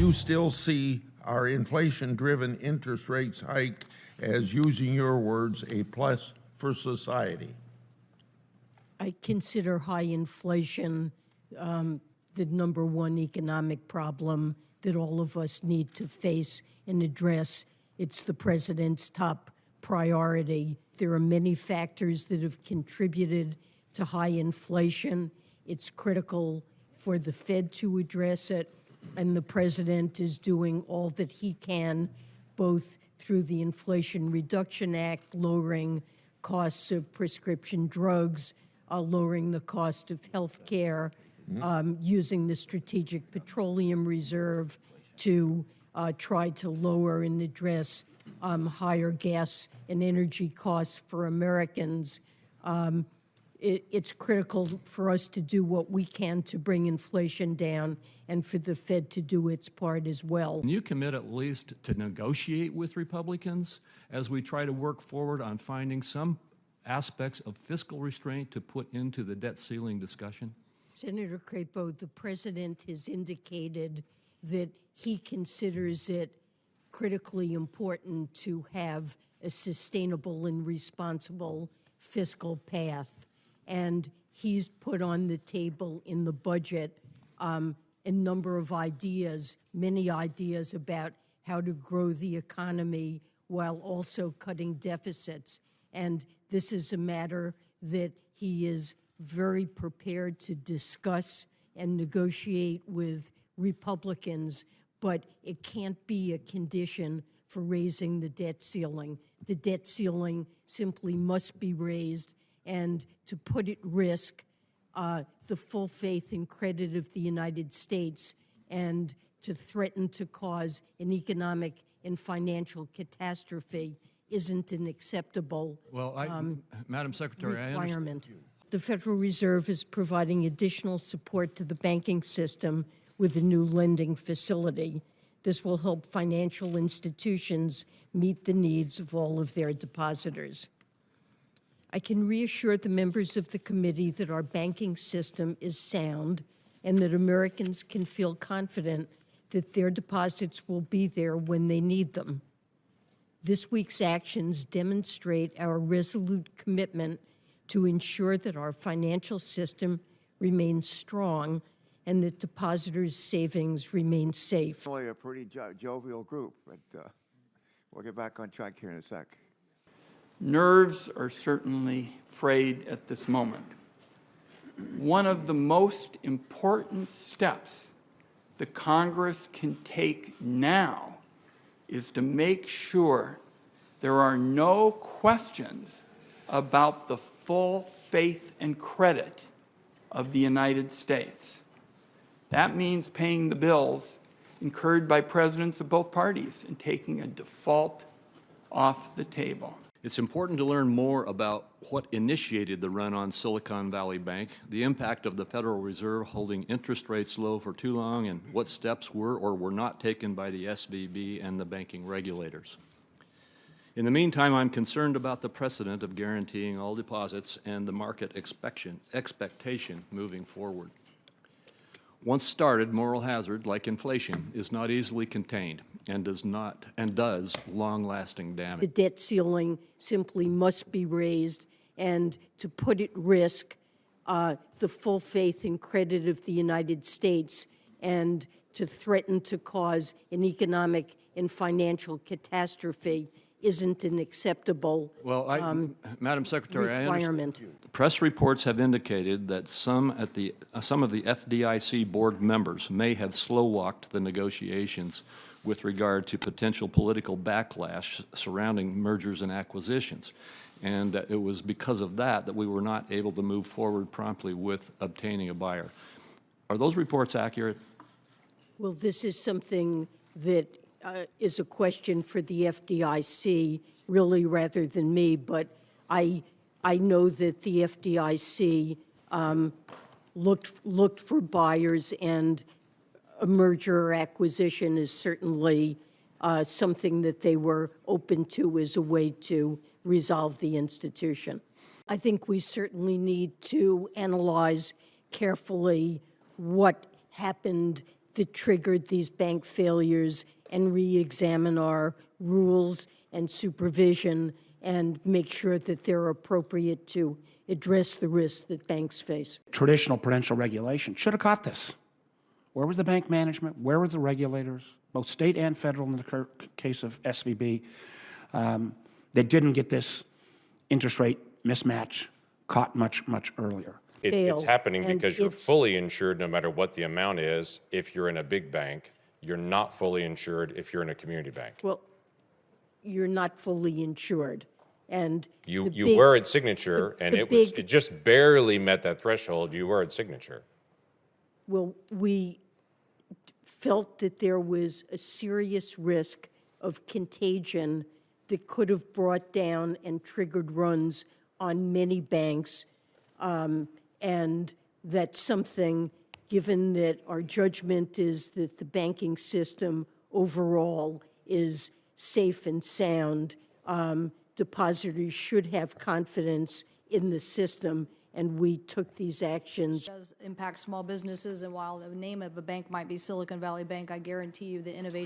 you still see our inflation-driven interest rates hike as, using your words, a plus for society? I consider high inflation the number one economic problem that all of us need to face and address. It's the president's top priority. There are many factors that have contributed to high inflation. It's critical for the Fed to address it, and the president is doing all that he can, both through the Inflation Reduction Act, lowering costs of prescription drugs, lowering the cost of health care, using the Strategic Petroleum Reserve to try to lower and address higher gas and energy costs for Americans. It's critical for us to do what we can to bring inflation down and for the Fed to do its part as well. Can you commit at least to negotiate with Republicans as we try to work forward on finding some aspects of fiscal restraint to put into the debt ceiling discussion? Senator Crapo, the president has indicated that he considers it critically important to have a sustainable and responsible fiscal path. And he's put on the table in the budget a number of ideas, many ideas about how to grow the economy while also cutting deficits. And this is a matter that he is very prepared to discuss and negotiate with Republicans, but it can't be a condition for raising the debt ceiling. The debt ceiling simply must be raised, and to put at risk the full faith and credit of the United States and to threaten to cause an economic and financial catastrophe isn't an acceptable Madam Secretary, requirement. The Federal Reserve is providing additional support to the banking system with a new lending facility. This will help financial institutions meet the needs of all of their depositors. I can reassure the members of the committee that our banking system is sound and that Americans can feel confident that their deposits will be there when they need them. This week's actions demonstrate our resolute commitment to ensure that our financial system remains strong and that depositors' savings remain safe. Only a pretty jovial group, but we'll get back on track here in a sec. Nerves are certainly frayed at this moment. One of the most important steps the Congress can take now is to make sure there are no questions about the full faith and credit of the United States. That means paying the bills incurred by presidents of both parties and taking a default off the table. It's important to learn more about what initiated the run on Silicon Valley Bank, the impact of the Federal Reserve holding interest rates low for too long, and what steps were or were not taken by the SVB and the banking regulators. In the meantime, I'm concerned about the precedent of guaranteeing all deposits and the market expectation moving forward. Once started, moral hazard, like inflation, is not easily contained and does long-lasting damage. The debt ceiling simply must be raised, and to put at risk the full faith and credit of the United States and to threaten to cause an economic and financial catastrophe isn't an acceptable Madam Secretary, requirement. Press reports have indicated that some of the FDIC board members may have slow-walked the negotiations with regard to potential political backlash surrounding mergers and acquisitions. And it was because of that we were not able to move forward promptly with obtaining a buyer. Are those reports accurate? Well, this is something that is a question for the FDIC, really, rather than me, but I know that the FDIC looked for buyers, and a merger or acquisition is certainly something that they were open to as a way to resolve the institution. I think we certainly need to analyze carefully what happened that triggered these bank failures and re-examine our rules and supervision and make sure that they're appropriate to address the risks that banks face. Traditional prudential regulation should have caught this. Where was the bank management? Where was the regulators, both state and federal in the case of SVB? They didn't get this interest rate mismatch caught much, much earlier. It's Fail, happening and because you're it's- fully insured no matter what the amount is. If you're in a big bank, you're not fully insured if you're in a community bank. Well, you're not fully insured, and You the big- were at Signature, and the it big- just barely met that threshold. You were at Signature. Well, we felt that there was a serious risk of contagion that could have brought down and triggered runs on many banks, and that's something, given that our judgment is that the banking system overall is safe and sound, depositors should have confidence in the system, and we took these actions. Does impact small businesses, and while the name of a bank might be Silicon Valley Bank, I guarantee you the innovation